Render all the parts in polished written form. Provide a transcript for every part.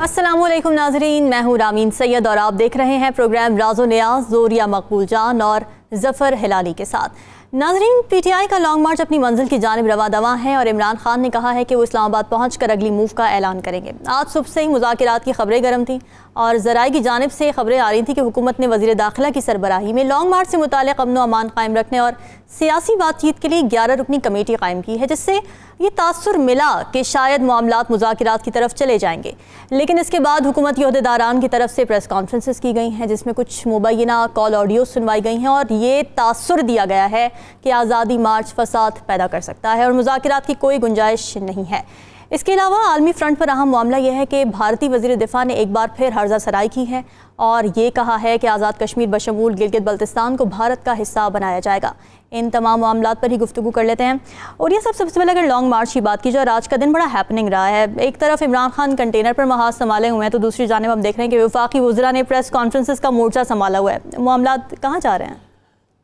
अस्सलामुअलैकुम नाज़रीन, मैं हूँ रामीन सैयद और आप देख रहे हैं प्रोग्राम राज़ो नियाज़ ज़ोरिया मकबूल जान और ज़फ़र हिलाली के साथ। नाज़रीन, पीटीआई का लॉन्ग मार्च अपनी मंजिल की जानिब रवा दवा है और इमरान खान ने कहा है कि वो इस्लामाबाद पहुंचकर अगली मूव का ऐलान करेंगे। आज सुबह से ही मुज़ाकिरात की खबरें गर्म थीं और ज़राए की जानिब से खबरें आ रही थी कि हुकूमत ने वज़ीर दाखिला की सरबराही में लॉन्ग मार्च से मुताल्लिक़ अमन व अमान कायम रखने और सियासी बातचीत के लिए 11 रुकनी कमेटी कायम की है, जिससे ये तासुर मिला कि शायद मामलात मुज़ाकिरात की तरफ चले जाएंगे। लेकिन इसके बाद हुकूमती ओहदेदारान की तरफ से प्रेस कॉन्फ्रेंसेस की गई हैं, जिसमें कुछ मुबैना कॉल ऑडियो सुनवाई गई हैं और ये तासुर दिया गया है कि आज़ादी मार्च फसाद पैदा कर सकता है और मुज़ाकिरात की कोई गुंजाइश नहीं है। इसके अलावा आलमी फ्रंट पर अहम मामला यह है कि भारतीय वज़ीर दिफा ने एक बार फिर हर्जा सराई की है और ये कहा है कि आज़ाद कश्मीर बशमूल गिलगित बल्तिस्तान को भारत का हिस्सा बनाया जाएगा। इन तमाम मामलात पर ही गुफ्तगू कर लेते हैं। और ये सबसे पहले अगर लॉन्ग मार्च की बात की जाए, आज का दिन बड़ा हैपनिंग रहा है। एक तरफ इमरान खान कंटेनर पर महाज संभाले हुए हैं तो दूसरी जानिब हम देख रहे हैं कि वफाकी वज़रा ने प्रेस कॉन्फ्रेंसेस का मोर्चा संभाला हुआ है। मामलात कहाँ जा रहे हैं?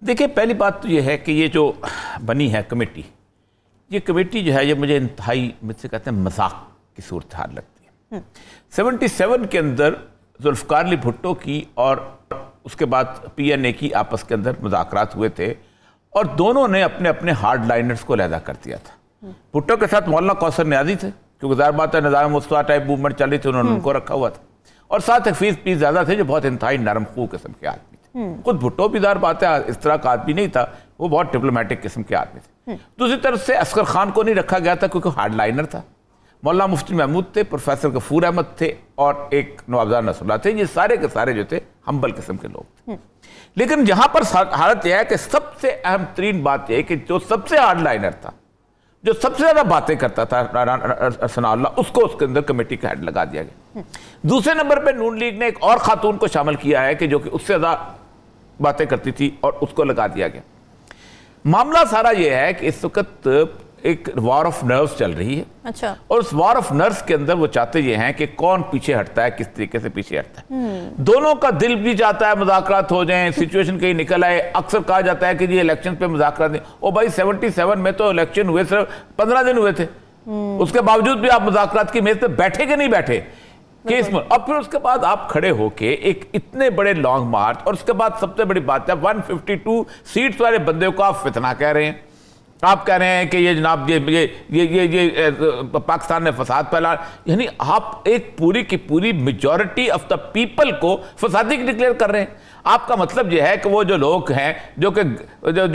देखिए, पहली बात तो ये है कि ये जो बनी है कमेटी, ये कमेटी जो है ये मुझे इंतहाई मुझसे कहते हैं मजाक की सूरत हाल लगती है। 77 के अंदर जुल्फ़िकार अली भुट्टो की और उसके बाद PNA की आपस के अंदर मुज़ाकरात हुए थे और दोनों ने अपने अपने हार्ड लाइनर्स को अलहदा कर दिया था। भुट्टो के साथ मौलाना कौसर न्याजी थे, क्योंकि ज़ाहिर बात है निज़ाम मुस्तफ़ा टाइप मूवमेंट चल रही थी, उन्होंने उनको रखा हुआ था। और साथ हफीज़ पीर ज़्यादा थे जो बहुत इंतहाई नरम खू किस्म के आदमी थे। खुद भुट्टो भी ज़ाहिर बात है इस तरह का आदमी नहीं था, वो बहुत डिप्लोमेटिक किस्म के आदमी थे। दूसरी तरफ से असगर खान को नहीं रखा गया था क्योंकि हार्ड लाइनर था। मौलाना मुफ्ती महमूद थे, प्रोफेसर गफूर अहमद थे और एक नवाबदार नसरुल्लाह थे। ये सारे के सारे जो थे हम्बल किस्म के लोग थे। लेकिन जहां पर हालत यह है कि सबसे अहम तरीन बात यह है कि जो सबसे हार्ड लाइनर था, जो सबसे ज्यादा बातें करता था सनाउल्लाह, उसको उसके अंदर कमेटी का हेड लगा दिया गया। दूसरे नंबर पर नून लीग ने एक और खातून को शामिल किया है कि जो कि उससे ज्यादा बातें करती थी और उसको लगा दिया गया। मामला सारा यह है कि इस वक्त एक वॉर ऑफ नर्व्स चल रही है। अच्छा। और उस वॉर ऑफ नर्व्स के अंदर वो चाहते ये हैं कि कौन पीछे हटता है, किस तरीके से पीछे हटता है। दोनों का दिल भी चाहता है मुज़ाकरात हो जाएं, सिचुएशन कहीं निकल आए। अक्सर कहा जाता है कि ये इलेक्शन पे मुज़ाकरात नहीं। ओ भाई, 77 में तो इलेक्शन हुए सिर्फ 15 दिन हुए थे, उसके बावजूद भी आप मुज़ाकरात की मेज पे बैठे कि नहीं बैठे केस में। अब फिर उसके बाद आप खड़े होके एक इतने बड़े लॉन्ग मार्च, और उसके बाद सबसे बड़ी बात है 152 सीट्स वाले बंदे को आप फितना कह रहे हैं। आप कह रहे हैं कि ये जनाब ये पाकिस्तान ने फसाद फैला, यानी आप एक पूरी की पूरी मेजॉरिटी ऑफ द पीपल को फसादी डिक्लेयर कर रहे हैं। आपका मतलब यह है कि वो जो लोग हैं, जो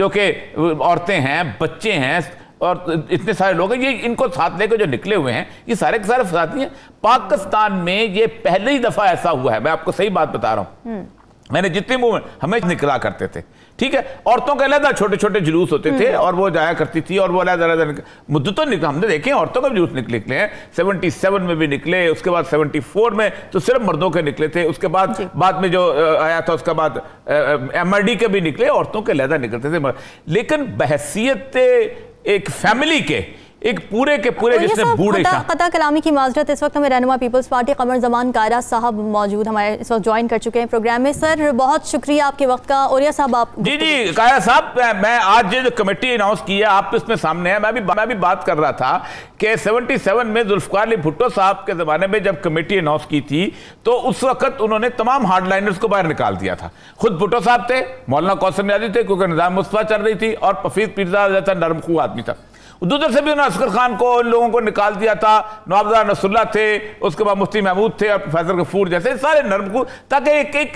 कि औरतें हैं, बच्चे हैं और इतने सारे लोग हैं, ये इनको साथ लेकर जो निकले हुए हैं, ये सारे के सारे फसादी हैं। पाकिस्तान में ये पहली दफा ऐसा हुआ है, मैं आपको सही बात बता रहा हूं। मैंने जितने मूवमेंट हमें निकला करते थे, ठीक है, औरतों के अलग छोटे छोटे जुलूस होते थे और वो जाया करती थी और वो अलग मुद्दे तो निकले, हमने देखे औरतों के जुलूस निकले हैं। 77 में भी निकले, उसके बाद 74 में तो सिर्फ मर्दों के निकले थे, उसके बाद में जो आया था उसके बाद MRD के भी निकले, औरतों के अलग निकलते थे। लेकिन बहसियत एक फैमिली के एक पूरे के पूरे जिसने बूढ़े कता कलामी की माजरत, इस वक्त हमें रहनुमा पीपल्स पार्टी कमर जमान कायरा साहब मौजूद हमारे इस वक्त ज्वाइन कर चुके हैं प्रोग्राम में। सर, बहुत शुक्रिया आपके वक्त का। औरिया साहब, आप जी कायरा साहब, मैं आज जो कमेटी अनाउंस की है आप इसमें सामने है, मैं भी बात कर रहा था कि 77 में जुल्फ़िकार अली भुट्टो साहब के जमाने में जब कमेटी अनाउंस की थी तो उस वक्त उन्होंने तमाम हार्ड लाइनर्स को बाहर निकाल दिया था। खुद भुट्टो साहब थे, मौलाना कौसर न्याजी थे क्योंकि निज़ाम मुस्तफ़ा चल रही थी, और हफीज़ पीर जैसा नरम खू आदमी था। दूसरे से भी उन्होंने असगर खान को, उन लोगों को निकाल दिया था। नवाबदार नसरुल्लाह थे, उसके बाद मुफ्ती महमूद थे और प्रोफेसर गफूर जैसे सारे नरम, ताकि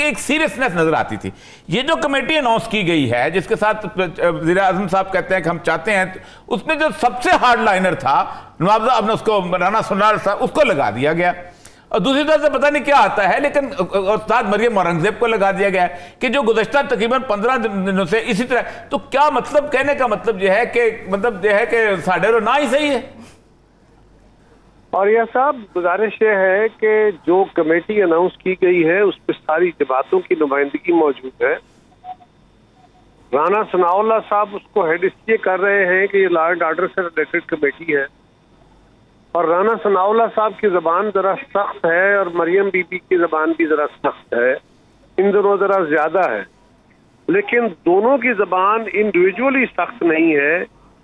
एक सीरियसनेस नजर आती थी। ये जो कमेटी अनाउंस की गई है, जिसके साथ वज़ीर आज़म साहब कहते हैं कि हम चाहते हैं, उसमें जो सबसे हार्ड लाइनर था नवाबदार, अपने उसको राना सुनार साहब, उसको लगा दिया गया। और दूसरी तरफ से पता नहीं क्या आता है, लेकिन उस्ताद मरियम औरंगजेब को लगा दिया गया है कि जो गुज़श्ता तकरीबन 15 दिनों से इसी तरह। तो क्या मतलब, कहने का मतलब यह है कि साढ़े रो ना ही सही है। और यह साहब, गुजारिश ये है कि जो कमेटी अनाउंस की गई है उस पर सारी जमातों की नुमाइंदगी मौजूद है। राना सनाउल्लाह साहब उसको हेड इसलिए कर रहे हैं कि ये लॉ एंड ऑर्डर से रिलेटेड कमेटी है, और राना सनाउल्लाह साहब की जबान जरा सख्त है और मरियम बीबी की जबान भी जरा सख्त है, इन दोनों जरा ज्यादा है। लेकिन दोनों की जबान इंडिविजुअली सख्त नहीं है।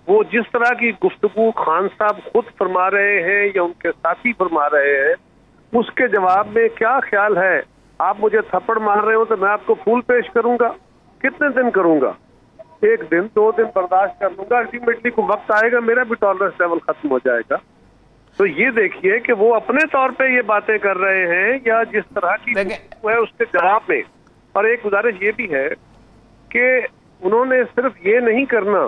वो जिस तरह की गुफ्तगू खान साहब खुद फरमा रहे हैं या उनके साथी फरमा रहे हैं, उसके जवाब में क्या ख्याल है, आप मुझे थप्पड़ मार रहे हो तो मैं आपको फूल पेश करूंगा? कितने दिन करूंगा? 1 दिन 2 दिन बर्दाश्त कर लूंगा, अल्टीमेटली को वक्त आएगा मेरा भी टॉलरेंस लेवल खत्म हो जाएगा। तो ये देखिए कि वो अपने तौर पे ये बातें कर रहे हैं या जिस तरह की है उसके जवाब में। और एक गुजारिश ये भी है कि उन्होंने सिर्फ ये नहीं करना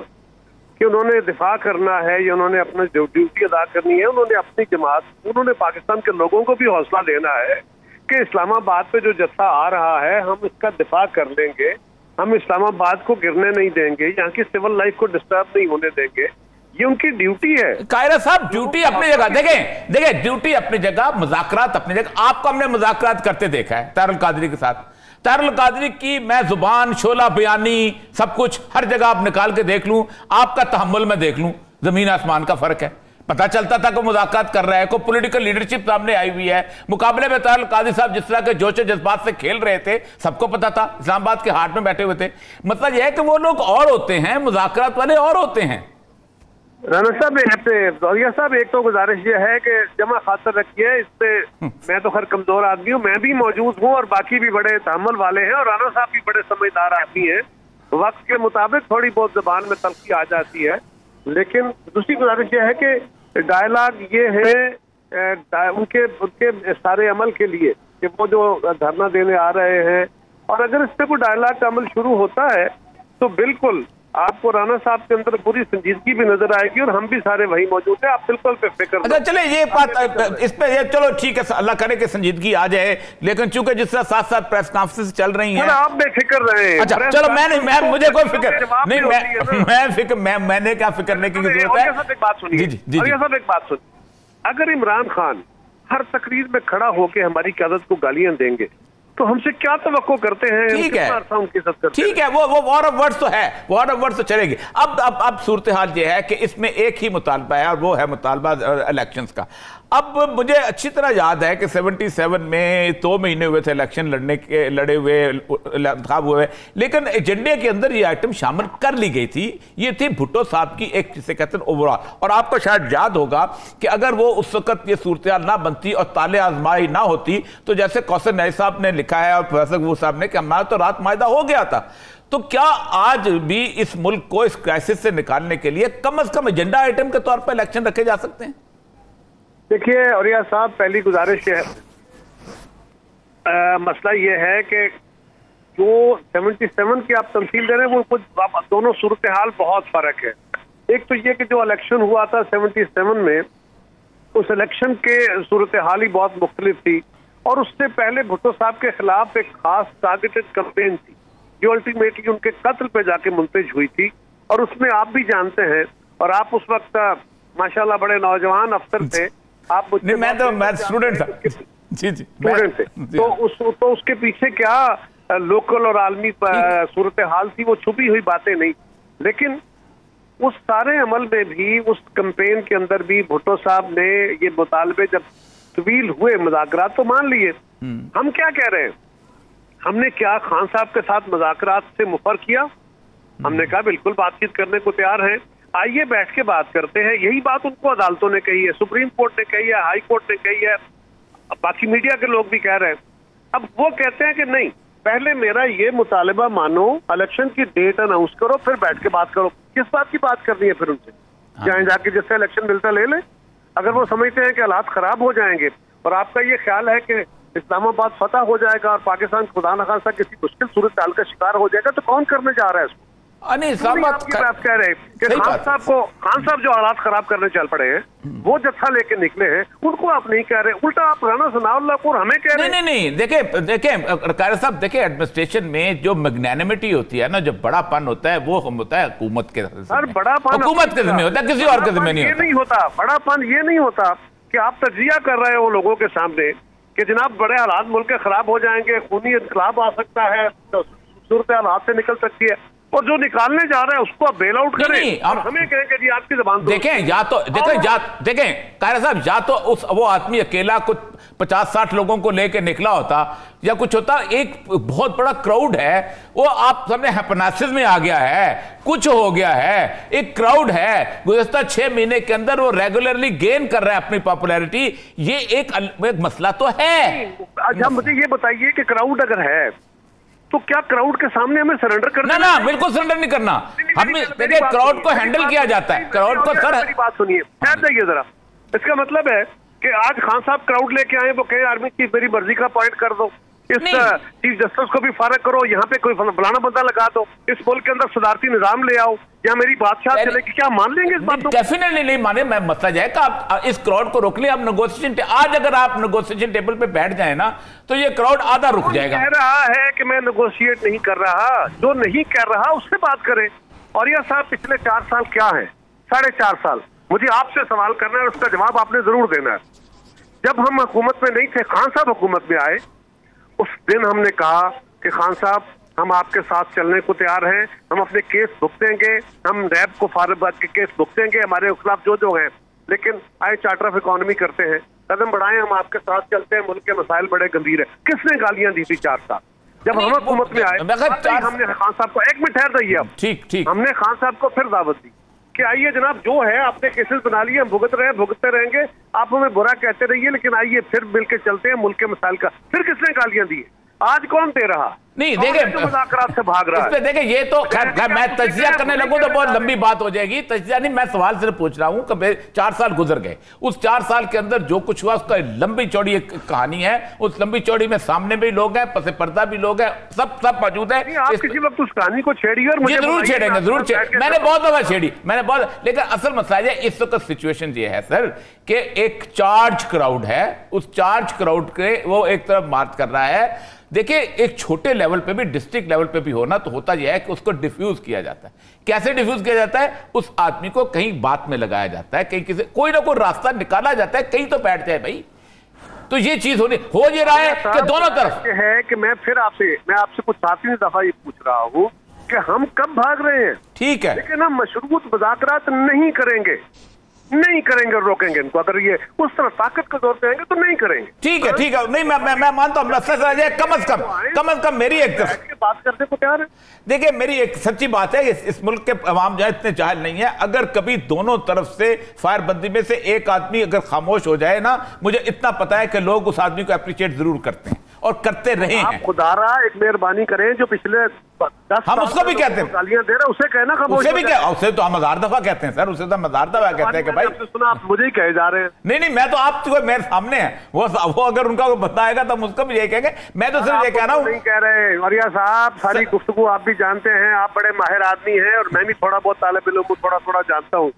कि उन्होंने दिफा करना है या उन्होंने अपनी ड्यूटी अदा करनी है, उन्होंने अपनी जमात, उन्होंने पाकिस्तान के लोगों को भी हौसला देना है कि इस्लामाबाद पे जो जत्था आ रहा है हम इसका दिफा कर लेंगे, हम इस्लामाबाद को गिरने नहीं देंगे, यहाँ की सिविल लाइफ को डिस्टर्ब नहीं होने देंगे। ये उनकी ड्यूटी है। कायरा साहब, ड्यूटी अपनी जगह, देखें ड्यूटी अपनी जगह, मुज़ाकरात अपनी जगह। आपको हमने मुज़ाकरात करते देखा है ताहिर अल-कादरी के साथ। ताहिर अल-कादरी की मैं जुबान, शोला बयानी, सब कुछ हर जगह आप निकाल के देख लूं, आपका तहम्मुल में देख लूं, जमीन आसमान का फर्क है। पता चलता था कि मुज़ाकरात कर रहा है, कोई पॉलिटिकल लीडरशिप सामने आई हुई है। मुकाबले में ताहिर अल-कादरी साहब जिस तरह के जोशे जज्बात से खेल रहे थे, सबको पता था, इस्लामाबाद के हाट में बैठे हुए थे। मतलब यह है कि वो लोग और होते हैं, मुज़ाकरात वाले और होते हैं। राना साहब, साहब एक तो गुजारिश ये है कि जमा खातर रखिए इससे। मैं तो खैर कमजोर आदमी हूँ, मैं भी मौजूद हूँ और बाकी भी बड़े तहम्मुल वाले हैं और राना साहब भी बड़े समझदार आदमी हैं। वक्त के मुताबिक थोड़ी बहुत जुबान में तलखी आ जाती है, लेकिन दूसरी गुजारिश ये है कि डायलॉग ये है उनके सारे अमल के लिए कि वो जो धरना देने आ रहे हैं, और अगर इस पर कोई डायलॉग का अमल शुरू होता है तो बिल्कुल आपको राना साहब के अंदर पूरी संजीदगी भी नजर आएगी और हम भी सारे वही मौजूद हैं। आप बिल्कुल पे फिक्र। अच्छा चले ये बात इस पे चलो ठीक है, अल्लाह करे कि संजीदगी आ जाए, लेकिन चूंकि जिस तरह साथ साथ प्रेस कॉन्फ्रेंस चल रही हैं, आप बेफिक्र रहे। अच्छा चलो मैं मुझे कोई फिक्र नहीं, मैंने क्या फिक्र नहीं की जरूरत है। एक बात सुनिए, एक बात सुनिए, अगर इमरान खान हर तकरीर में खड़ा होकर हमारी क़यादत को गालियां देंगे तो हमसे क्या तवक्को करते हैं? ठीक है, ठीक है, वो वॉर ऑफ वर्ड्स तो है, वॉर ऑफ वर्ड्स तो चलेगी। अब सूरत हाल ये है कि इसमें एक ही मुतालबा है और वो है मुतालबा इलेक्शंस का। अब मुझे अच्छी तरह याद है कि 77 में 2 महीने हुए थे इलेक्शन लड़े हुए, इंतखाब हुए, लेकिन एजेंडे के अंदर ये आइटम शामिल कर ली गई थी। ये थी भुट्टो साहब की एक, जिसे कहते हैं ओवरऑल। और आपको शायद याद होगा कि अगर वो उस वक्त ये सूरत ना बनती और ताले आजमाई ना होती, तो जैसे कौसर नई साहब ने लिखा है और प्रोफेसर गफूर साहब ने कि हमारा तो रात मायदा हो गया था। तो क्या आज भी इस मुल्क को इस क्राइसिस से निकालने के लिए कम से कम एजेंडा आइटम के तौर पर इलेक्शन रखे जा सकते हैं? देखिए औरिया साहब, पहली गुजारिश है, मसला ये है कि जो 77 की आप तमसील दे रहे हैं वो कुछ दोनों सूरत हाल बहुत फर्क है। एक तो ये कि जो इलेक्शन हुआ था 77 में, उस इलेक्शन के सूरत हाल ही बहुत मुख्तलिफ थी और उससे पहले भुट्टो साहब के खिलाफ एक खास टारगेटेड कैंपेन थी जो अल्टीमेटली उनके कत्ल पे जाके मुंतज हुई थी। और उसमें आप भी जानते हैं, और आप उस वक्त माशाल्लाह बड़े नौजवान अफसर थे, आप मैं स्टूडेंट था, जी स्टूडेंट थे, तो उसके पीछे क्या लोकल और आलमी सूरत हाल थी, वो छुपी हुई बातें नहीं। लेकिन उस सारे अमल में भी, उस कैंपेन के अंदर भी भुट्टो साहब ने ये मुतालबे जब तवील हुए, मुज़ाकरात तो मान लिए। हम क्या कह रहे हैं, हमने क्या खान साहब के साथ मुज़ाकरात से मुफर किया? हमने कहा बिल्कुल बातचीत करने को तैयार हैं, आइए बैठ के बात करते हैं। यही बात उनको अदालतों ने कही है, सुप्रीम कोर्ट ने कही है, हाई कोर्ट ने कही है, बाकी मीडिया के लोग भी कह रहे हैं। अब वो कहते हैं कि नहीं, पहले मेरा ये मुतालबा मानो, इलेक्शन की डेट अनाउंस करो, फिर बैठ के बात करो। किस बात की बात करनी है फिर उनसे? चाहे जाके जिससे इलेक्शन मिलता ले ले। अगर वो समझते हैं कि हालात खराब हो जाएंगे और आपका ये ख्याल है कि इस्लामाबाद फतह हो जाएगा और पाकिस्तान खुदा न खास्ता किसी मुश्किल सूरत हाल का शिकार हो जाएगा, तो कौन करने जा रहा है इसको? नहीं, आप कह रहे हैं कि खान साहब जो हालात खराब करने चल पड़े हैं, वो जत्था लेके निकले हैं, उनको आप नहीं कह रहे, उल्टा आप राना सनाउल्लाह को हमें कह रहे हैं। नहीं, देखें कायरा साहब, देखें एडमिनिस्ट्रेशन में जो मैग्नेनिमिटी होती है ना, जो बड़ापन होता है, वो होता है हुकूमत के, बड़ापन हुकूमत के जिम्मे होता है, किसी और के जिम्मे नहीं होता। बड़ापन ये नहीं होता कि आप तजिया कर रहे हो लोगों के सामने कि जनाब बड़े हालात मुल्क के खराब हो जाएंगे, खूनी इनकलाब आ सकता है, सूरत हालात से निकल सकती है। और जो निकालने जा रहा है उसको आप बेल आउट करें और हमें कहेंगे जी आपकी जबान। देखें या तो देखें कायरा साहब, या तो वो आदमी अकेला कुछ 50-60 लोगों को लेकर निकला होता या कुछ होता, एक बहुत बड़ा क्राउड है, वो आप सामने हैपनासिस में आ गया है, कुछ हो गया है, एक क्राउड है, गुज़श्ता 6 महीने के अंदर वो रेगुलरली गेन कर रहा है अपनी पॉपुलैरिटी, ये एक मसला तो है। अच्छा मुझे ये बताइए कि क्राउड अगर है तो क्या क्राउड के सामने हमें सरेंडर करना? ना बिल्कुल सरेंडर नहीं करना। हमें देखिए क्राउड को हैंडल किया जाता है, क्राउड को सर मेरी बात सुनिए, ठहर जाइए जरा। इसका मतलब है कि आज खान साहब क्राउड लेके आए, वो कहे आर्मी की मेरी मर्जी का पॉइंट कर दो, इस चीफ जस्टिस को भी फारग करो, यहाँ पे कोई फलाना बंदा लगा दो, इस मुल्क के अंदर सदारती निजाम ले आओ, या मेरी बादशाह चलेगी, क्या मान लेंगे इस बात को? डेफिनेटली नहीं माने। मैं मसला है कि आप इस क्राउड को रोक लें, आप नेगोशिएशन, आज अगर आप नेगोशिएशन टेबल पे बैठ जाए ना तो ये क्राउड आधा रुक जाएगा। कह रहा है कि मैं नेगोशिएट नहीं कर रहा, जो नहीं कर रहा उससे बात करें। और यह साहब पिछले 4 साल क्या है, 4.5 साल, मुझे आपसे सवाल करना है और उसका जवाब आपने जरूर देना है। जब हम हुकूमत में नहीं थे, खान साहब हुकूमत में आए, उस दिन हमने कहा कि खान साहब हम आपके साथ चलने को तैयार हैं, हम अपने केस भुगतेंगे, हम रैब को फारबाद के केस भुगतेंगे, हमारे खिलाफ जो हैं, लेकिन आए चार्टर ऑफ इकोनॉमी करते हैं, कदम बढ़ाएं, हम आपके साथ चलते हैं, मुल्क के मसाइल बड़े गंभीर है। किसने गालियां दी थी 4 साल जब हम हुकूमत में आए? हमने खान साहब को, 1 मिनट ठहर जाइए अब, ठीक, हमने खान साहब को फिर दावत दी कि आइए जनाब, जो है आपने केसेस बना लिए, हम भुगतते रहेंगे, आप हमें बुरा कहते रहिए, लेकिन आइए फिर मिलकर चलते हैं मुल्क के मसाइल का। फिर किसने गालियां दी? आज कौन दे रहा? नहीं देखे मुज़ाकरात से भाग रहा है। देखे ये तो खैर मैं तजिया करने लगूं तो बहुत लंबी बात हो जाएगी। तजिया नहीं, मैं सवाल सिर्फ पूछ रहा हूं कि 4 साल गुजर गए, उस 4 साल के अंदर जो कुछ हुआ उसका लंबी चौड़ी एक कहानी है, उस लंबी चौड़ी में सामने भी लोग हैं, पसे पर्दा भी लोग हैं, सब मौजूद है। आप किसी वक्त उस कहानी को छेड़िए और मुझे जरूर छेड़ेंगे, जरूर छेड़ेंगे। मैंने बहुत दफा छेड़ी, लेकिन असल मसला है इस वक्त सिचुएशन ये है सर कि एक चार्ज क्राउड है, उस चार्ज क्राउड के वो एक तरफ मार्च कर रहा है। देखिए एक छोटे लेवल पे भी, डिस्ट्रिक्ट लेवल पे भी होना तो होता यह है कि उसको डिफ्यूज किया जाता है। कैसे डिफ्यूज किया जाता है? उस आदमी को कहीं बात में लगाया जाता है, कहीं किसी कोई ना कोई रास्ता निकाला जाता है, कहीं तो बैठ जाए भाई। तो ये चीज हो ये रहा है कि दोनों तरफ है कि मैं आपसे कुछ 7वीं दफा ये पूछ रहा हूं कि हम कब भाग रहे हैं? ठीक है, लेकिन हम मशरूत मुज़ाकरात नहीं करेंगे, रोकेंगे इनको। अगर ये उस तरह ताकत के दौर पे आएंगे तो नहीं करेंगे। ठीक है, नहीं मैं मानता हूं, कम अज कम मेरी एक बात करने को तैयार है। देखिए मेरी एक सच्ची बात है, इस मुल्क के अवाम जो है इतने जाहिल नहीं है। अगर कभी दोनों तरफ से फायरबंदी में से एक आदमी अगर खामोश हो जाए ना, मुझे इतना पता है कि लोग उस आदमी को अप्रिशिएट जरूर करते हैं और करते रहे हैं। खुदारा एक मेहरबानी करें, जो पिछले 10 हम उसको भी कहते हैं गालियां दे रहे, उसे कहना खामोश, उसे भी क्या, उसे तो हम 1000 दफा कहते हैं सर, उसे तो हम 1000 दफा कहते हैं कि भाई सुना, आप मुझे ही कहे जा रहे हैं। नहीं मैं तो आप मेरे सामने है, वो अगर उनका बताएगा तो हम उसको भी यही कहेंगे। मैं तो सिर्फ ये कह रहा हूँ, नहीं कह रहे वरिया साहब, सारी गुफ्तगू आप भी जानते हैं, आप बड़े माहिर आदमी हैं और मैं भी थोड़ा बहुत तालिब इल्म थोड़ा जानता हूँ,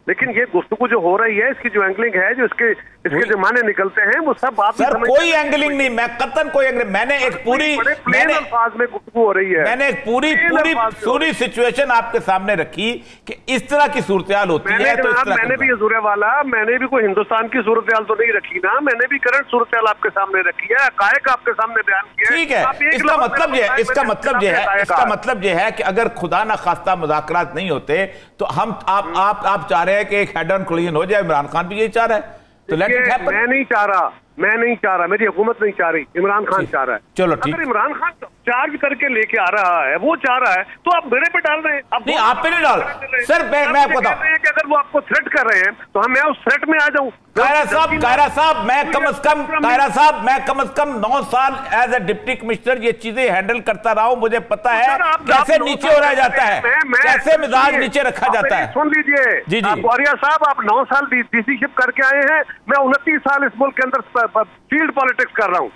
लेकिन ये गुफ्तगू जो हो रही है, इसकी जो एंगलिंग है, जो इसके जो माने निकलते हैं, वो सब आप सर कोई एंगलिंग नहीं, मैं कतन कोई एंगलिंग, मैंने एक पूरी अल्फाज में गुफ्तगू हो रही है, मैंने एक पूरी सिचुएशन आपके सामने रखी कि इस तरह की सूरत-ए-हाल होती है। तो मैंने भी हजूर वाला, मैंने भी कोई हिंदुस्तान की सूरत-ए-हाल तो नहीं रखी ना, मैंने भी करंट सूरत-ए-हाल आपके सामने रखी है, हकायक आपके सामने बयान किया। ठीक है, इसका मतलब यह है कि अगर खुदा ना खास्ता मुज़ाकरात नहीं होते तो हम आप चाह रहे हैं कि एक हेड ऑन कोलिजन हो जाए, इमरान खान भी यही चाह रहा है, तो लेट इट हैपन। मैं नहीं चाह रहा, मेरी हुकूमत नहीं चाह रही, इमरान खान चाह रहा है। चलो ठीक, अगर इमरान खान चार्ज करके लेके आ रहा है, वो चाह रहा है, तो आप मेरे पे डाल रहे हैं। अब नहीं, आप पे नहीं डाल सर, मैं आपको बता रहे हैं कि अगर वो आपको थ्रेट कर रहे हैं तो मैं उस थ्रेट में आ जाऊं। कायरा साहब मैं कम अज कम 9 साल एज ए डिप्टी कमिश्नर ये चीजें हैंडल करता रहा हूं, मुझे पता है कैसे नीचे हो रहा जाता है, कैसे मिजाज नीचे रखा जाता है। सुन लीजिए जी, वरिया साहब, आप 9 साल डीसीशिप करके आए हैं, मैं 29 साल इस मुल्क के अंदर फील्ड पॉलिटिक्स कर रहा हूं।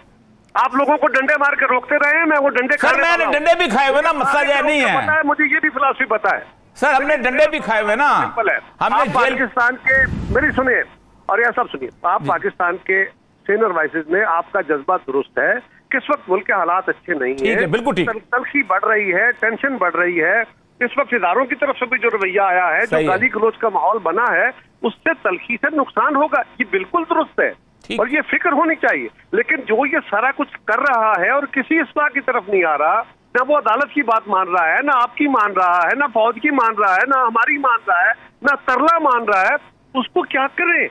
आप लोगों को डंडे मार के रोकते रहे हैं, मैं वो डंडे सर, मैंने डंडे भी खाए हुए ना, मसला यह नहीं है, मुझे ये भी फिलॉसफी पता है सर, हमने डंडे भी खाए हुए ना। हमने पाकिस्तान के, मेरी सुनिए और यह सब सुनिए, आप पाकिस्तान के सीनियर वाइसेस में आपका जज्बा दुरुस्त है, किस वक्त मुल्क के हालात अच्छे नहीं है, बिल्कुल ठीक, तलखी बढ़ रही है, टेंशन बढ़ रही है, इस वक्त इदारों की तरफ से भी जो रवैया आया है, जो गाली गलौज का माहौल बना है, उससे तलखी से नुकसान होगा, ये बिल्कुल दुरुस्त है और ये फिक्र होनी चाहिए। लेकिन जो ये सारा कुछ कर रहा है और किसी इस्लाह की तरफ नहीं आ रहा, ना वो अदालत की बात मान रहा है, ना आपकी मान रहा है, ना फौज की मान रहा है, ना हमारी मान रहा है, ना तरला मान रहा है, उसको क्या करें?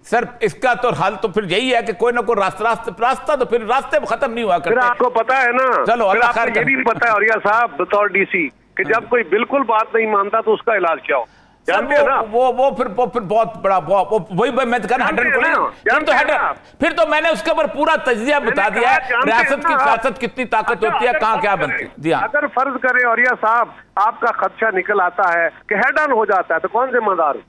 सर इसका तो हल तो फिर यही है कि कोई ना कोई रास्ता तो फिर रास्ते खत्म नहीं हुआ करते। फिर आपको पता है ना, चलो अल्लाह खैर ये भी पता है औरिया साहब बतौर डीसी कि जब कोई बिल्कुल बात नहीं मानता तो उसका इलाज क्या हो, जानते हैं ना? वो फिर बहुत बड़ा वही मैं तो कहना 100 फिर तो मैंने उसके ऊपर पूरा तज्जिया बता दिया है, रियासत की सियासत कितनी ताकत होती है, कहाँ क्या बनती है। अगर फर्ज करें औरिया साहब आपका खदशा निकल आता है कि हेड ऑन हो जाता है तो कौन जिम्मेदार?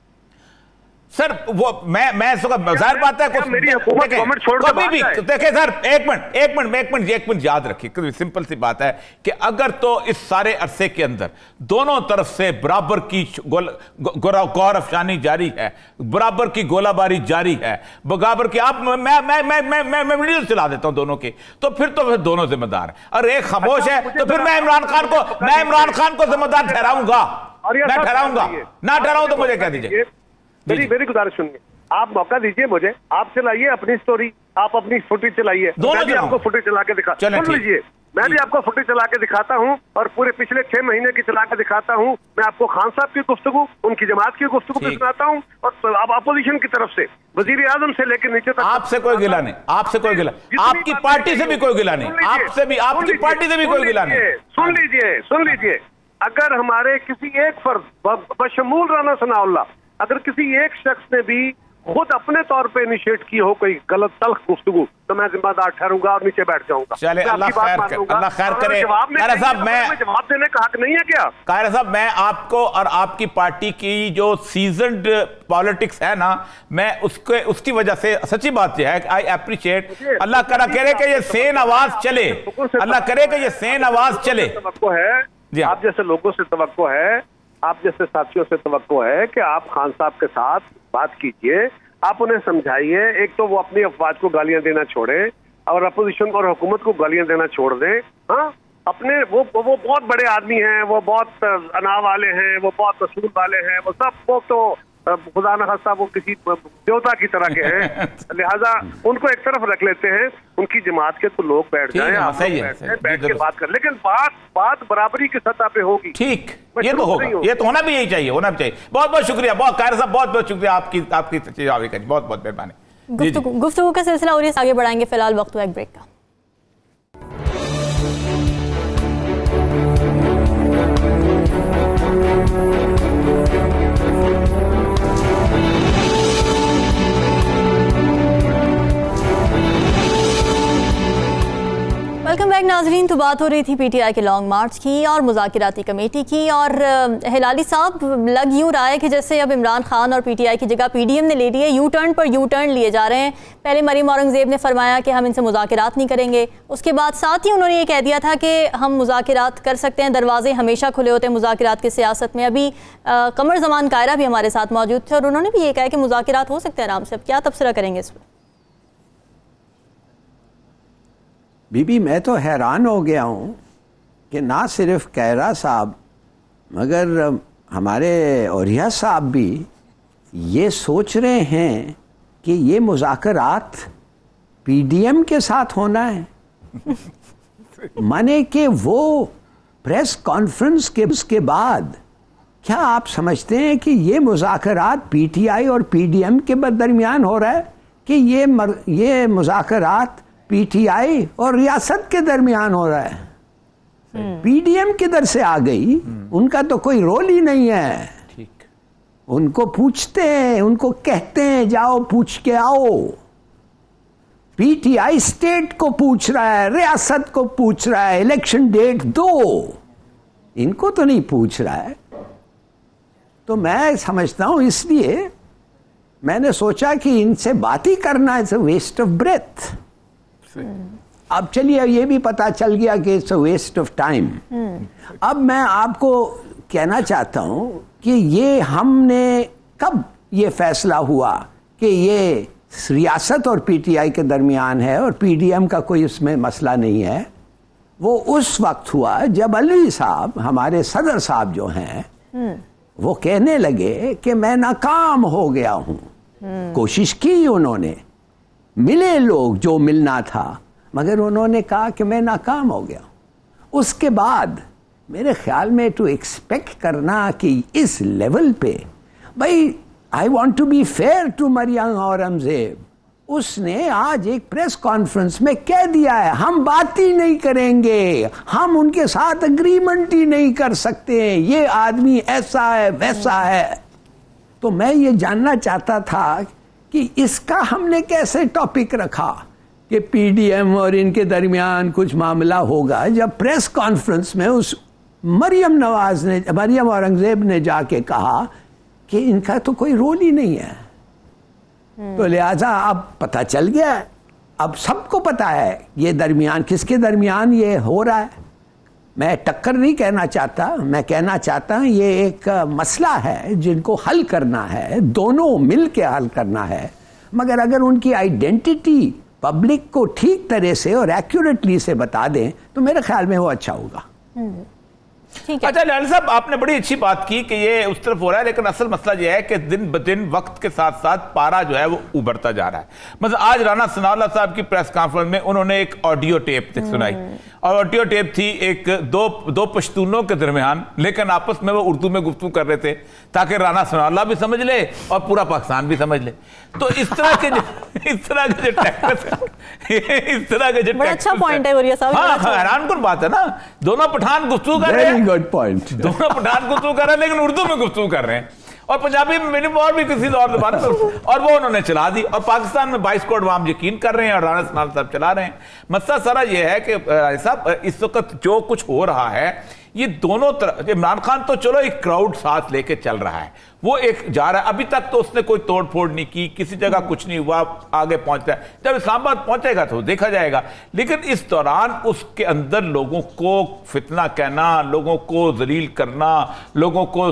सर वो मैं जाहिर बात है मेरी हुकूमत गवर्नमेंट छोड़ कभी भी देखे सर, एक मिनट याद रखिए, सिंपल सी बात है कि अगर तो इस सारे अरसे के अंदर दोनों तरफ से बराबर की गौर अफशानी जारी है, बराबर की गोलाबारी जारी है, बराबर की आप मैं वीडियो चला देता हूं दोनों की, तो फिर दोनों जिम्मेदार है। और एक खामोश है तो फिर मैं इमरान खान को जिम्मेदार ठहराऊंगा, मैं ठहराऊंगा, ना ठहराऊं तो मुझे कह दीजिए। मेरी गुजारिश सुनिए, आप मौका दीजिए मुझे, आप चलाइए अपनी स्टोरी, आप अपनी फुटेज चलाइए, मैं भी आपको फुटेज चला के दिखा, सुन लीजिए, मैं भी आपको फुटेज चला के दिखाता हूं और पूरे पिछले 6 महीने की चला के दिखाता हूं। मैं आपको खान साहब की गुफ्तगू, उनकी जमात की गुफ्तगू भी सुनाता हूं और अब अपोजिशन की तरफ से वजीर आजम से लेकर नीचे तक आपसे कोई गिला नहीं, आपसे कोई गिला, आपकी पार्टी से भी कोई गिला नहीं, आपसे भी, आपकी पार्टी से भी कोई गिला नहीं। सुन लीजिए, अगर हमारे किसी एक फर्द बशमूल राना सनाउल्लाह, अगर किसी एक शख्स ने भी खुद अपने तौर पे इनिशिएट की हो कोई गलत तल्ख गुफ्तगू तो मैं जिम्मेदार ठहरूंगा और नीचे बैठ जाऊंगा। चले अल्लाह खैर करे। कायरा साहब मैं जवाब देने का हक नहीं है क्या? कायरा साहब मैं आपको और आपकी पार्टी की जो सीजन्ड पॉलिटिक्स है ना, मैं उसकी वजह से सच्ची बात यह है आई अप्रिशिएट, अल्लाह करा करे कि ये सेन आवाज चले, अल्लाह करे कि ये सेन आवाज चले। तवक्को है, आप जैसे लोगों से तवक्को है, आप जैसे साथियों से तवक्को है कि आप खान साहब के साथ बात कीजिए, आप उन्हें समझाइए। एक तो वो अपनी अफवाज को गालियां देना छोड़े और अपोजिशन और हुकूमत को गालियां देना छोड़ दें। हाँ, अपने वो बहुत बड़े आदमी हैं, वो बहुत अना वाले हैं, वो बहुत असूल वाले हैं, वो सब वो तो खुदा न खास्ता वो किसी देवता की तरह के हैं, लिहाजा उनको एक तरफ रख लेते हैं, उनकी जमात के तो लोग बैठ जाएं, बैठ के बात कर, लेकिन बात बराबरी की सतह पे होगी। ठीक, ये तो होगा, ये तो होना भी यही चाहिए, होना भी चाहिए। बहुत बहुत शुक्रिया, बहुत कायरा साहब, बहुत बहुत शुक्रिया आपकी बहुत बहुत मेहरबानी। गुफ्तगू का सिलसिला और आगे बढ़ाएंगे, फिलहाल वक्त हुआ एक ब्रेक का। वेलकम बैक नाजरीन। तो बात हो रही थी पीटीआई के लॉन्ग मार्च की और मुज़ाकिराती कमेटी की, और हिलाली साहब लग यूँ रहा है कि जैसे अब इमरान खान और पीटीआई की जगह पीडीएम ने ले लिए, यू टर्न लिए जा रहे हैं। पहले मरीम औरंगज़ेब ने फरमाया कि हम इनसे मुज़ाकिरात नहीं करेंगे, उसके बाद साथ ही उन्होंने ये कह दिया था कि हम मुज़ाकिरात कर सकते हैं, दरवाजे हमेशा खुले होते हैं मुज़ाकिरात की सियासत में। अभी कमर ज़मान कायरा भी हमारे साथ मौजूद थे और उन्होंने भी ये कहा कि मुज़ाकिरात हो सकते हैं आराम से। अब क्या तबसरा करेंगे इस पर? बीबी मैं तो हैरान हो गया हूँ कि ना सिर्फ कायरा साहब मगर हमारे औरिया साहब भी ये सोच रहे हैं कि ये मुज़ाकरात पीडीएम के साथ होना है। माने कि वो प्रेस कॉन्फ्रेंस के बाद क्या आप समझते हैं कि ये मुज़ाकरात पीटीआई और पीडीएम के दरमियान हो रहा है कि ये मुज़ाकरात पीटीआई और रियासत के दरमियान हो रहा है? पीडीएम किधर से आ गई? उनका तो कोई रोल ही नहीं है। ठीक, उनको पूछते हैं, उनको कहते हैं जाओ पूछ के आओ। पीटीआई स्टेट को पूछ रहा है, रियासत को पूछ रहा है, इलेक्शन डेट दो, इनको तो नहीं पूछ रहा है। तो मैं समझता हूं इसलिए मैंने सोचा कि इनसे बात ही करना it's a waste of breath. अब चलिए ये भी पता चल गया कि it's a waste of time. अब मैं आपको कहना चाहता हूं कि ये हमने कब ये फैसला हुआ कि ये रियासत और पीटीआई के दरमियान है और पीडीएम का कोई इसमें मसला नहीं है। वो उस वक्त हुआ जब अलवी साहब, हमारे सदर साहब जो हैं, वो कहने लगे कि मैं नाकाम हो गया हूं। कोशिश की उन्होंने, मिले लोग जो मिलना था, मगर उन्होंने कहा कि मैं नाकाम हो गया। उसके बाद मेरे ख्याल में टू एक्सपेक्ट करना कि इस लेवल पे, भाई I want to be fair to Maryam Aurangzeb, उसने आज एक प्रेस कॉन्फ्रेंस में कह दिया है हम बात ही नहीं करेंगे, हम उनके साथ अग्रीमेंट ही नहीं कर सकते, ये आदमी ऐसा है वैसा है। तो मैं ये जानना चाहता था कि इसका हमने कैसे टॉपिक रखा कि पीडीएम और इनके दरमियान कुछ मामला होगा, जब प्रेस कॉन्फ्रेंस में उस मरियम औरंगजेब ने जाके कहा कि इनका तो कोई रोल ही नहीं है। तो लिहाजा अब पता चल गया, अब सबको पता है ये दरमियान किसके दरमियान ये हो रहा है। मैं टक्कर नहीं कहना चाहता, मैं कहना चाहता हूं ये एक मसला है जिनको हल करना है, दोनों मिल के हल करना है। मगर अगर उनकी आइडेंटिटी पब्लिक को ठीक तरह से और एक्यूरेटली से बता दें तो मेरे ख्याल में वो अच्छा होगा। अच्छा लाल साहब, आपने बड़ी अच्छी बात की कि ये उस तरफ हो रहा है, लेकिन असल मसला ये है कि दिन ब दिन वक्त के साथ साथ पारा जो है वो उभरता जा रहा है। मतलब आज राना सनाउल्लाह साहब की प्रेस कॉन्फ्रेंस में उन्होंने एक ऑडियो टेप सुनाई, और ऑडियो टेप थी एक दो पश्तूनों के दरमियान, लेकिन आपस में वो उर्दू में गुफ्तगू कर रहे थे ताकि राना सनाउल्लाह भी समझ ले और पूरा पाकिस्तान भी समझ ले। तो इस तरह के जो बड़ा अच्छा पॉइंट है वरिया साहब। हाँ, हैरानकुन बात है ना, दोनों पठान गुफ्तगू कर रहे हैं, गुड पॉइंट, दोनों पठान गुफ्तगू कर रहे हैं लेकिन उर्दू में गुफ्तगू कर रहे हैं, और पंजाबी में और भी किसी और जबान में, और वो उन्होंने चला दी, और पाकिस्तान में 22 करोड़ अवाम यकीन कर रहे हैं और राना सनाउल्लाह साहब चला रहे हैं। मसला सारा ये है कि साहब इस वक्त जो कुछ हो रहा है ये दोनों तरफ, इमरान खान तो चलो एक क्राउड साथ लेके चल रहा है, वो एक जा रहा है, अभी तक तो उसने कोई तोड़ फोड़ नहीं की, किसी जगह कुछ नहीं हुआ, आगे पहुंचता है, जब इस्लामाबाद पहुंचेगा तो देखा जाएगा। लेकिन इस दौरान उसके अंदर लोगों को फितना कहना, लोगों को जलील करना, लोगों को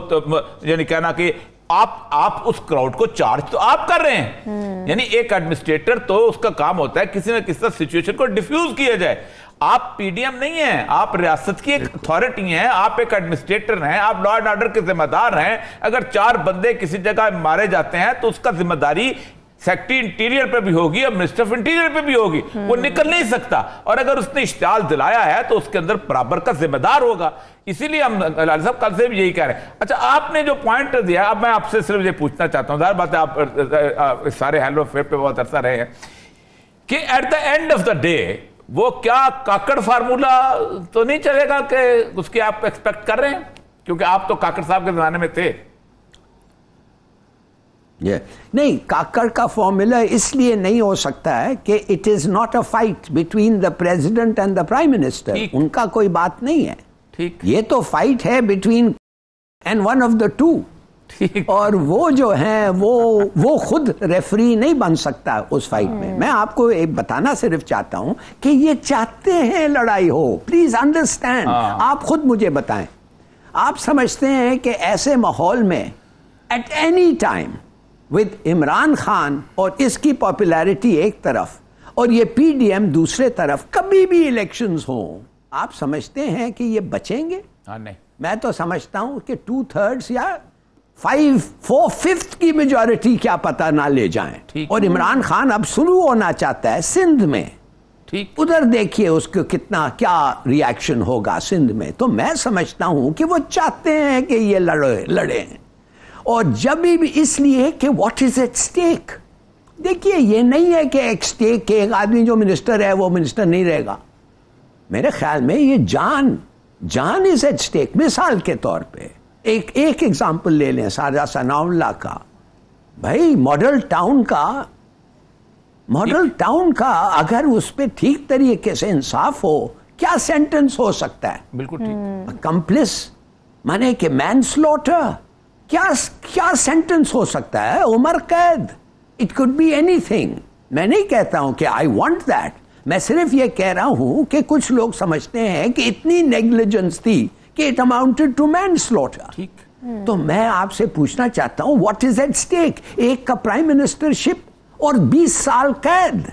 यानी कहना कि आप उस क्राउड को चार्ज तो आप कर रहे हैं, यानी एक एडमिनिस्ट्रेटर तो उसका काम होता है किसी ना किसी सिचुएशन को डिफ्यूज किया जाए। आप पीडीएम नहीं है, आप रियासत की एक अथॉरिटी हैं, आप एक एडमिनिस्ट्रेटर हैं, आप लॉ एंड ऑर्डर के जिम्मेदार हैं। अगर 4 बंदे किसी जगह मारे जाते हैं तो उसका जिम्मेदारी सेक्रेटरी इंटीरियर पे भी होगी और मिनिस्टर ऑफ इंटीरियर पे भी होगी, वो निकल नहीं सकता, और अगर उसने इश्तिहाल दिलाया है तो उसके अंदर बराबर का जिम्मेदार होगा। इसीलिए हम लाल साहब कल से भी यही कह रहे हैं। अच्छा, आपने जो पॉइंट दिया, अब मैं आपसे सिर्फ ये पूछना चाहता हूं, जाहिर बात है आप सारे हेलो फेयर पे बहुत अरसा रहे हैं, कि at the end of the day वो क्या काकड़ फार्मूला तो नहीं चलेगा कि उसकी आप एक्सपेक्ट कर रहे हैं, क्योंकि आप तो काकड़ साहब के जमाने में थे। नहीं, काकड़ का फॉर्मूला इसलिए नहीं हो सकता है कि it is not a fight between the president and the prime minister, उनका कोई बात नहीं है, ठीक, ये तो फाइट है between and one of the two, और वो जो है वो खुद रेफरी नहीं बन सकता उस फाइट में। मैं आपको एक बताना सिर्फ चाहता हूं कि ये चाहते हैं लड़ाई हो, प्लीज अंडरस्टैंड। आप खुद मुझे बताएं, आप समझते हैं कि ऐसे माहौल में at any time with Imran Khan और इसकी पॉपुलैरिटी एक तरफ और ये पीडीएम दूसरे तरफ कभी भी इलेक्शंस हो, आप समझते हैं कि ये बचेंगे? नहीं, मैं तो समझता हूं कि 2/3 या 4/5 की मेजॉरिटी क्या पता ना ले जाएं। और इमरान खान अब शुरू होना चाहता है सिंध में, ठीक, उधर देखिए उसको कितना क्या रिएक्शन होगा सिंध में। तो मैं समझता हूं कि वो चाहते हैं कि ये लड़े, और जब भी इसलिए कि व्हाट इज एट स्टेक। देखिए, ये नहीं है कि एक स्टेक के एक आदमी जो मिनिस्टर है वो मिनिस्टर नहीं रहेगा। मेरे ख्याल में ये जान इज एट स्टेक। मिसाल के तौर पे एक एग्जांपल ले लें राना सनाउल्लाह का। भाई मॉडल टाउन का अगर उस पर ठीक तरीके से इंसाफ हो, क्या सेंटेंस हो सकता है? बिल्कुल ठीक। अकम्प्लिस माने कि मैनस्लॉटर, क्या सेंटेंस हो सकता है? उम्र कैद, इट कुड बी एनीथिंग। मैं नहीं कहता हूं कि आई वांट दैट, मैं सिर्फ ये कह रहा हूं कि कुछ लोग समझते हैं कि इतनी नेग्लिजेंस थी कि इट अमाउंटेड टू मैनस्लॉटर। ठीक। तो मैं आपसे पूछना चाहता हूं व्हाट इज एट स्टेक? एक का प्राइम मिनिस्टरशिप और 20 साल कैद।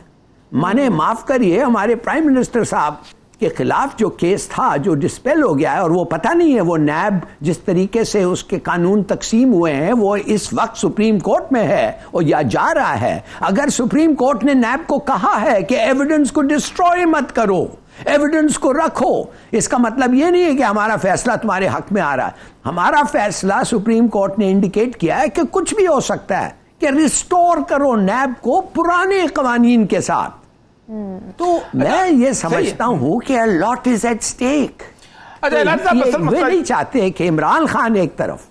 माने माफ करिए, हमारे प्राइम मिनिस्टर साहब के खिलाफ जो केस था जो डिस्पेल हो गया है, और वो पता नहीं है वो नैब जिस तरीके से उसके कानून तकसीम हुए हैं वो इस वक्त सुप्रीम कोर्ट में है और या जा रहा है। अगर सुप्रीम कोर्ट ने नैब को कहा है कि एविडेंस को डिस्ट्रॉय मत करो, एविडेंस को रखो। इसका मतलब ये नहीं है कि हमारा फैसला तुम्हारे हक में आ रहा है। हमारा फैसला सुप्रीम कोर्ट ने इंडिकेट किया है कि कुछ भी हो सकता है, कि रिस्टोर करो नैब को पुराने कवानीन के साथ। तो मैं ये समझता हूं कि a lot is at stake. वे नहीं चाहते कि इमरान खान एक तरफ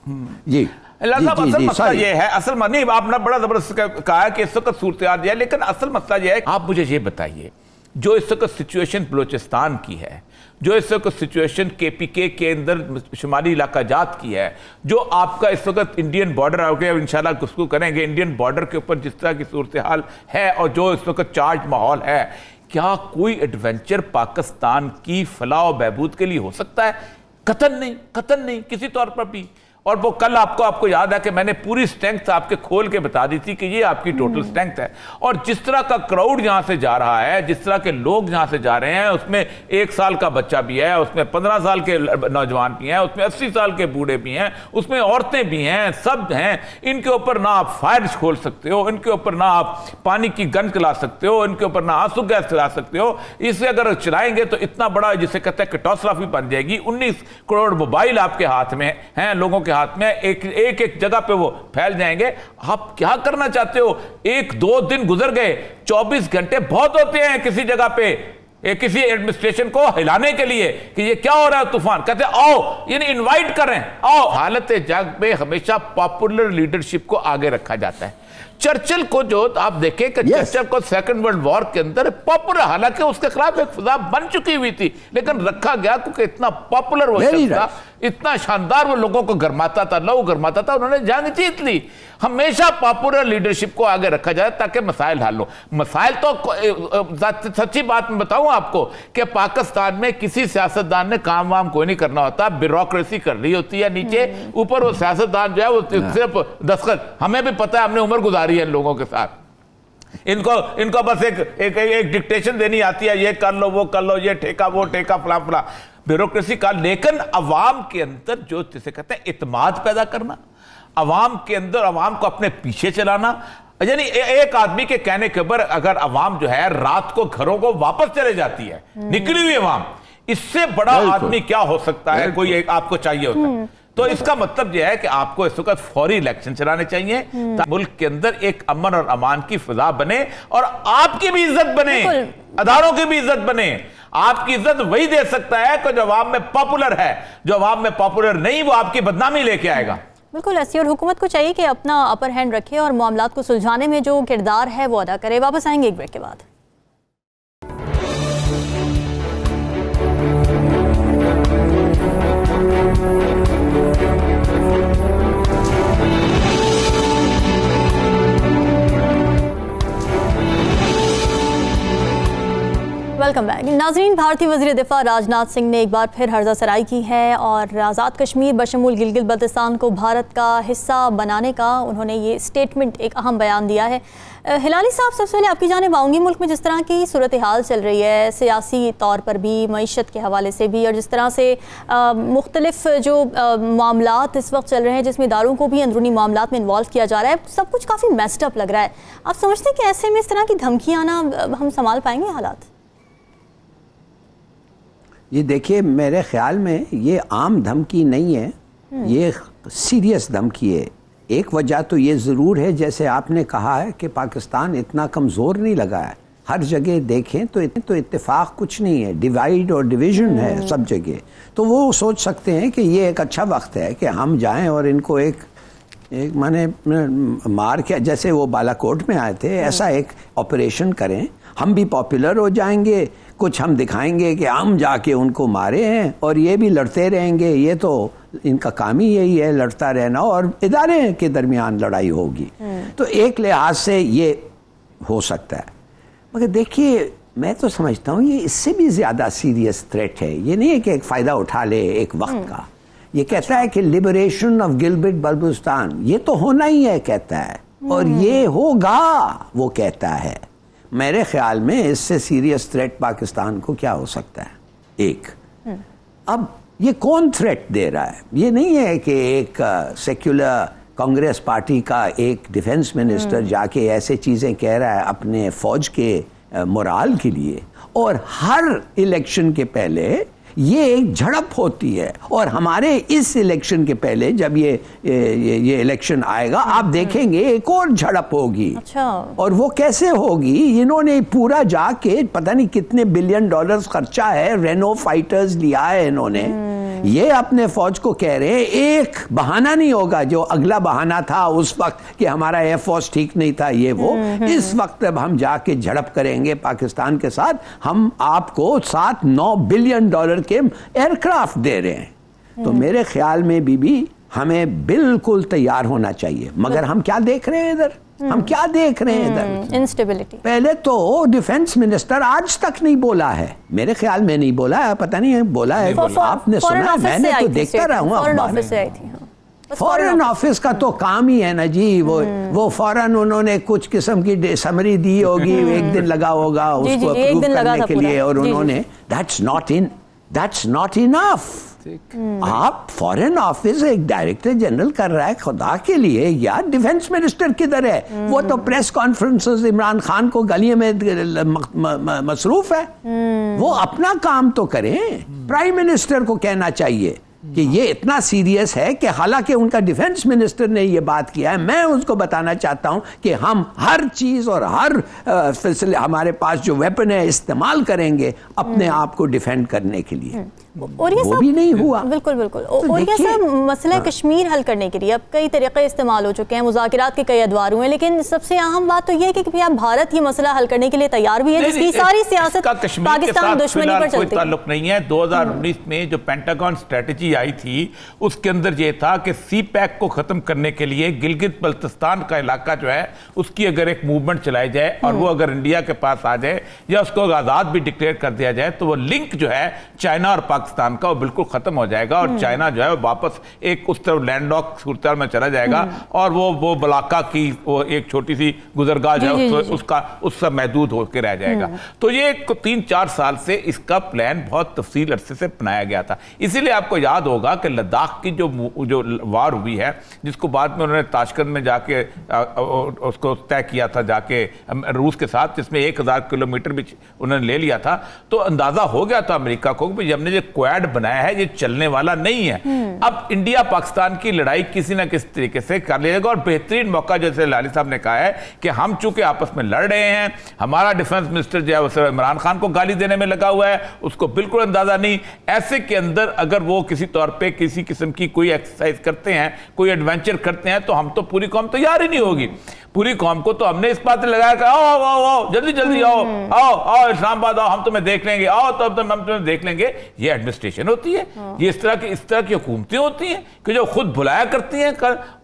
जी मसला ये है, असल नहीं आपने बड़ा जबरदस्त कहा है कि इस वक्त सूरत है, लेकिन असल मसला ये है, आप मुझे ये बताइए जो इस वक्त सिचुएशन बलूचिस्तान की है, जो इस वक्त सिचुएशन केपीके के अंदर शुमाली इलाका जात की है, जो आपका इस वक्त इंडियन बॉर्डर आ गया, इंशाल्लाह गुफ्तगू करेंगे इंडियन बॉर्डर के ऊपर जिस तरह की सूरत हाल है और जो इस वक्त चार्ज माहौल है, क्या कोई एडवेंचर पाकिस्तान की फलाह और बहबूद के लिए हो सकता है? कतन नहीं किसी तौर पर भी। और वो कल आपको याद है कि मैंने पूरी स्ट्रेंथ आपके खोल के बता दी थी कि ये आपकी टोटल स्ट्रेंथ है। और जिस तरह का क्राउड यहां से जा रहा है, जिस तरह के लोग यहां से जा रहे हैं, उसमें 1 साल का बच्चा भी है, उसमें 15 साल के नौजवान भी हैं, उसमें 80 साल के बूढ़े भी हैं, उसमें औरतें भी हैं, सब हैं। इनके ऊपर ना आप फायर खोल सकते हो, इनके ऊपर ना आप पानी की गन चला सकते हो, इनके ऊपर ना आंसू गैस चला सकते हो। इसे अगर चलाएंगे तो इतना बड़ा जिसे कहते हैं कैटास्ट्रॉफी बन जाएगी। 19 करोड़ मोबाइल आपके हाथ में हैं, लोगों के हाथ में, एक जगह पे वो फैल जाएंगे। आप क्या करना चाहते हो? 1-2 दिन गुजर गए, 24 घंटे बहुत होते हैं किसी जगह पे किसी एडमिनिस्ट्रेशन को हिलाने के लिए कि ये क्या हो रहा है तूफान। कहते आओ, यानी इनवाइट कर रहे हैं, आओ। हालत जंग में हमेशा पॉपुलर लीडरशिप को आगे रखा जाता है। चर्चिल को जो आप देखें कि चर्चिल को सेकंड वर्ल्ड वॉर के अंदर पॉपुलर, हालांकि उसके खिलाफ एक फिजा बन चुकी हुई थी, लेकिन रखा गया क्योंकि इतना पॉपुलर वो था, इतना शानदार वो लोगों को गरमाता था, लहू गरमाता था, उन्होंने जंग जीत ली। हमेशा पॉपुलर लीडरशिप को आगे रखा जाए ताकि मसाइल हल हो। मसाइल तो सच्ची बात मैं बताऊं आपको कि पाकिस्तान में किसी सियासतदान ने काम वाम कोई नहीं करना होता, ब्यूरोक्रेसी कर रही होती है नीचे, ऊपर वो सियासतदान जो है वो सिर्फ दस्तखत। हमें भी पता है, हमने उम्र गुजारी है इन लोगों के साथ। इनको बस एक डिक्टेशन देनी आती है, ये कर लो, वो कर लो, ये ठेका, वो ठेका, फला फला, ब्यूरोक्रेसी का। लेकिन अवाम के अंदर जो जिसे कहते हैं इत्मीनान पैदा करना, अवाम के अंदर अवाम को अपने पीछे चलाना, यानी एक आदमी के कहने के ऊपर अगर अवाम जो है रात को घरों को वापस चले जाती है, निकली हुई अवाम, इससे बड़ा आदमी क्या हो सकता है? कोई एक आपको चाहिए होता है। तो इसका मतलब यह है कि आपको इस वक्त फौरी इलेक्शन चलाने चाहिए ताकि मुल्क के अंदर एक अमन और अमान की फिजा बने और आपकी भी इज्जत बने, अदारों की भी इज्जत बने। आपकी इज्जत वही दे सकता है कि जो अवाम में पॉपुलर है, जो अवाम में पॉपुलर नहीं वो आपकी बदनामी लेके आएगा। बिल्कुल ऐसी, और हुकूमत को चाहिए कि अपना अपर हैंड रखे और मामलात को सुलझाने में जो किरदार है वो अदा करे। वापस आएंगे एक ब्रेक के बाद। वेलकम बैक नाज़रीन। भारतीय वज़ीर दिफा राजनाथ सिंह ने एक बार फिर हर्जा सराई की है और आज़ाद कश्मीर बशमूल गिलगित बल्तिस्तान को भारत का हिस्सा बनाने का उन्होंने ये स्टेटमेंट, एक अहम बयान दिया है। हिलाली साहब, सबसे पहले आपकी जानिब आऊँगी। मुल्क में जिस तरह की सूरत हाल चल रही है, सियासी तौर पर भी, मईशत के हवाले से भी, और जिस तरह से मुख्तलिफ जो मामलात इस वक्त चल रहे हैं, जिसमें इदारों को भी अंदरूनी मामलात में इन्वॉल्व किया जा रहा है, सब कुछ काफ़ी मेस्ड अप लग रहा है। आप समझते हैं कि ऐसे में इस तरह की धमकी आना हम संभाल पाएंगे हालात? ये देखिए, मेरे ख्याल में ये आम धमकी नहीं है, ये सीरियस धमकी है। एक वजह तो ये ज़रूर है, जैसे आपने कहा है कि पाकिस्तान इतना कमज़ोर नहीं लगा है। हर जगह देखें तो इत्तेफाक कुछ नहीं है, डिवाइड और डिवीज़न है सब जगह। तो वो सोच सकते हैं कि ये एक अच्छा वक्त है कि हम जाएं और इनको एक माने मार के, जैसे वो बालाकोट में आए थे, ऐसा एक ऑपरेशन करें। हम भी पॉपुलर हो जाएंगे, कुछ हम दिखाएंगे कि हम जाके उनको मारे हैं, और ये भी लड़ते रहेंगे। ये तो इनका काम ही यही है, लड़ता रहना, और इदारे के दरमियान लड़ाई होगी। तो एक लिहाज से ये हो सकता है। मगर देखिए, मैं तो समझता हूँ ये इससे भी ज़्यादा सीरियस थ्रेट है। ये नहीं है कि एक फ़ायदा उठा ले एक वक्त का। ये कहता है कि लिबरेशन ऑफ गिलगित बल्तिस्तान, ये तो होना ही है कहता है, और ये होगा वो कहता है। मेरे ख्याल में इससे सीरियस थ्रेट पाकिस्तान को क्या हो सकता है? एक, अब ये कौन थ्रेट दे रहा है? ये नहीं है कि एक सेक्युलर कांग्रेस पार्टी का एक डिफेंस मिनिस्टर जाके ऐसे चीज़ें कह रहा है अपने फौज के मोराल के लिए, और हर इलेक्शन के पहले ये एक झड़प होती है। और हमारे इस इलेक्शन के पहले जब ये इलेक्शन आएगा, आप देखेंगे एक और झड़प होगी। अच्छा। और वो कैसे होगी? इन्होंने पूरा जाके पता नहीं कितने बिलियन डॉलर्स खर्चा है, रेनो फाइटर्स लिया है इन्होंने। ये अपने फौज को कह रहे हैं एक बहाना नहीं होगा जो अगला बहाना था उस वक्त कि हमारा एयरफोर्स ठीक नहीं था, ये वो। इस वक्त अब हम जाके झड़प करेंगे पाकिस्तान के साथ, हम आपको 7-9 बिलियन डॉलर के एयरक्राफ्ट दे रहे हैं। तो मेरे ख्याल में बीबी हमें बिल्कुल तैयार होना चाहिए। मगर हम क्या देख रहे हैं इधर? हम क्या देख रहे हैं इधर? इंस्टेबिलिटी। पहले तो डिफेंस मिनिस्टर आज तक नहीं बोला है, मेरे ख्याल में नहीं बोला है, पता नहीं है बोला है, आपने सुना है? मैंने तो देखता रहा हूँ अखबार में। फॉरेन ऑफिस का तो काम ही है ना जी, वो फौरन उन्होंने कुछ किस्म की समरी दी होगी, एक दिन लगा होगा उसको अप्रूव करने के लिए, और उन्होंने दैट्स नॉट इनफ। आप फॉरेन ऑफिस एक डायरेक्टर जनरल कर रहा है, खुदा के लिए यार डिफेंस मिनिस्टर किधर है? वो तो प्रेस कॉन्फ्रेंसेस इमरान खान को गलियों में मसरूफ है। वो अपना काम तो करें। प्राइम मिनिस्टर को कहना चाहिए कि ये इतना सीरियस है कि हालांकि उनका डिफेंस मिनिस्टर ने ये बात किया है, मैं उसको बताना चाहता हूं कि हम हर चीज और हर फैसिलिटी हमारे पास जो वेपन है इस्तेमाल करेंगे अपने आप को डिफेंड करने के लिए। और ये वो भी नहीं हुआ। बिल्कुल बिल्कुल। और ये सब मसला कश्मीर हल करने के लिए अब कई तरीके इस्तेमाल हो चुके हैं, मुज़ाकिरात के कई अदवार हुए हैं, लेकिन सबसे अहम बात तो ये है कि भैया भारत ये मसला हल करने के लिए तैयार भी है, जिसकी सारी सियासत पाकिस्तान दुश्मनी पर चलती है। कोई ताल्लुक नहीं है। 2019 में जो पेंटागन स्ट्रेटजी आई थी उसके अंदर ये था कि सी पैक को खत्म करने के लिए गिलगित बल्तिस्तान का इलाका जो है उसकी अगर एक मूवमेंट चलाई जाए और वो अगर इंडिया के पास आ जाए या उसको आजाद भी डिक्लेयर कर दिया जाए तो वो लिंक जो है चाइना और पाकिस्तान का वो बिल्कुल खत्म हो जाएगा और चाइना जो है वापस एक उस तरफ लैंडलॉक सूरत में चला जाएगा और वो बलाका की वो एक छोटी सी गुजरगाह जो है उसका महदूद होकर रह जाएगा। तो ये 3-4 साल से इसका प्लान बहुत तफसील अरसे से बनाया गया था। इसीलिए आपको याद होगा कि लद्दाख की जो वार हुई है, जिसको बाद में उन्होंने ताशकंद में जाके उसको तय किया था जाके रूस के साथ, जिसमें 1000 किलोमीटर भी उन्होंने ले लिया था, तो अंदाजा हो गया था अमेरिका को कि हमने जो क्वाड बनाया है ये चलने वाला नहीं है। अब इंडिया पाकिस्तान की लड़ाई किसी ना किसी तरीके से कर लेगा और बेहतरीन मौका जैसे लाली साहब ने कहा है कि हम चूंकि आपस में लड़ रहे हैं, हमारा डिफेंस मिनिस्टर जो है इमरान खान को गाली देने में लगा हुआ है, उसको बिल्कुल अंदाजा नहीं। ऐसे के अंदर अगर वो किसी तौर पे किसी किस्म की कोई एक्सरसाइज करते हैं, कोई एडवेंचर करते हैं, तो हम तो पूरी कौम तैयार ही नहीं होगी। पूरी कौम को तो हमने इस बात लगाया कि आओ आओ आओ जल्दी जल्दी आओ आओ आओ इस्लामाबाद आओ, हम तुम्हें देख लेंगे, आओ तो हम तुम्हें देख लेंगे। ये एडमिनिस्ट्रेशन होती है, ये इस तरह की हुकूमतें होती हैं कि जो खुद बुलाया करती हैं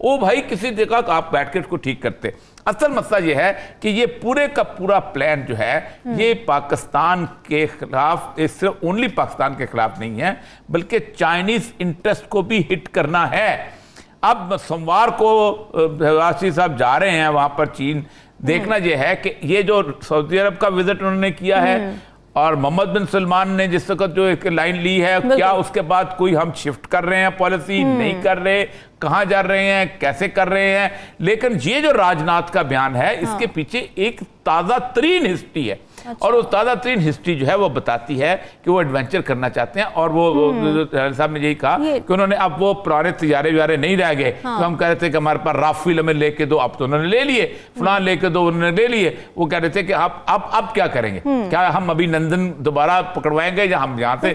ओ भाई किसी जगह आप बैठ कर उसको ठीक करते। असल मसला ये है कि ये पूरे का पूरा प्लान जो है ये पाकिस्तान के खिलाफ, सिर्फ ओनली पाकिस्तान के खिलाफ नहीं है बल्कि चाइनीज इंटरेस्ट को भी हिट करना है। अब सोमवार को राष्ट्रपति साहब जा रहे हैं वहां पर चीन। देखना यह है कि ये जो सऊदी अरब का विजिट उन्होंने किया है और मोहम्मद बिन सलमान ने जिस वक्त जो एक लाइन ली है, क्या उसके बाद कोई हम शिफ्ट कर रहे हैं पॉलिसी, नहीं कर रहे, कहां जा रहे हैं, कैसे कर रहे हैं। लेकिन ये जो राजनाथ का बयान है इसके पीछे एक ताज़ा तरीन हिस्ट्री है। अच्छा। और वो ताज़ा तरीन हिस्ट्री जो है वो बताती है कि वो एडवेंचर करना चाहते हैं और वो साहब ने यही कहा कि उन्होंने अब वो पुराने तैयारे व्यारे नहीं रह गए। तो हम कह रहे थे कि हमारे पास राफेल हमें लेके दो, अब तो उन्होंने ले लिए, फलान लेके दो उन्होंने ले लिए। वो कह रहे थे कि अब क्या करेंगे, क्या हम अभिनंदन दोबारा पकड़वाएंगे या हम यहाँ से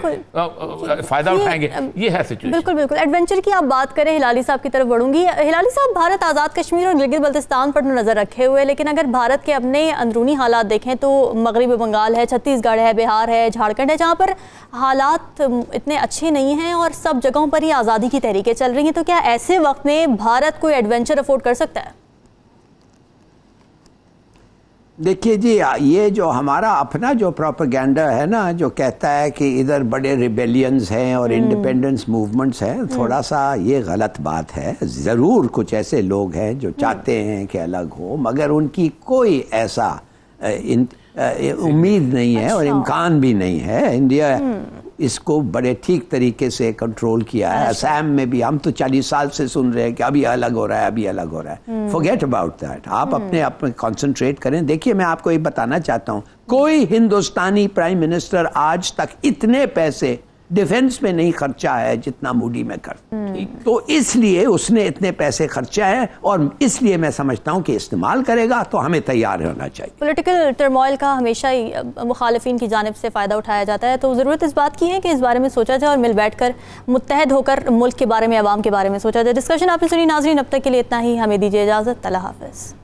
फायदा उठाएंगे। ये है सिचुएशन। बिल्कुल बिल्कुल। एडवेंचर की आप बात करें, हिलाली साहब की तरफ बढ़ूंगी। हिलाली साहब, भारत आज़ाद कश्मीर और गिलगित बल्तिस्तान पर नजर रखे हुए, लेकिन अगर भारत के अपने अंदरूनी हालात देखें तो मगरबी बंगाल है, छत्तीसगढ़ है, बिहार है, झारखंड है, जहां पर हालात इतने अच्छे नहीं हैं और सब जगहों पर ही आज़ादी की तहरीकें चल रही हैं। तो क्या ऐसे वक्त में भारत कोई एडवेंचर अफोर्ड कर सकता है? देखिए जी, ये जो हमारा अपना जो प्रोपेगेंडा है ना, जो कहता है कि इधर बड़े रिबेलियंस हैं और इंडिपेंडेंस मूवमेंट्स हैं, थोड़ा सा ये गलत बात है। ज़रूर कुछ ऐसे लोग हैं जो चाहते हैं कि अलग हो, मगर उनकी कोई ऐसा उम्मीद नहीं है और इम्कान भी नहीं है। इंडिया इसको बड़े ठीक तरीके से कंट्रोल किया है। असम में भी हम तो 40 साल से सुन रहे हैं कि अभी अलग हो रहा है, अभी अलग हो रहा है। Forget about that. आप अपने कंसंट्रेट करें। देखिए, मैं आपको ये बताना चाहता हूँ, कोई हिंदुस्तानी प्राइम मिनिस्टर आज तक इतने पैसे डिफेंस में नहीं खर्चा है जितना मोदी में कर। तो इसलिए उसने इतने पैसे खर्चा है और इसलिए मैं समझता हूं कि इस्तेमाल करेगा तो हमें तैयार होना चाहिए। पॉलिटिकल टर्मोइल का हमेशा ही मुखालिफिन की जानिब से फ़ायदा उठाया जाता है, तो ज़रूरत इस बात की है कि इस बारे में सोचा जाए और मिल बैठकर मुत्तहद होकर मुल्क के बारे में, अवाम के बारे में सोचा जाए। डिस्कशन आपने सुनी नाज़रीन, अब तक के लिए इतना ही। हमें दीजिए इजाज़त। अल्लाह हाफ़िज़।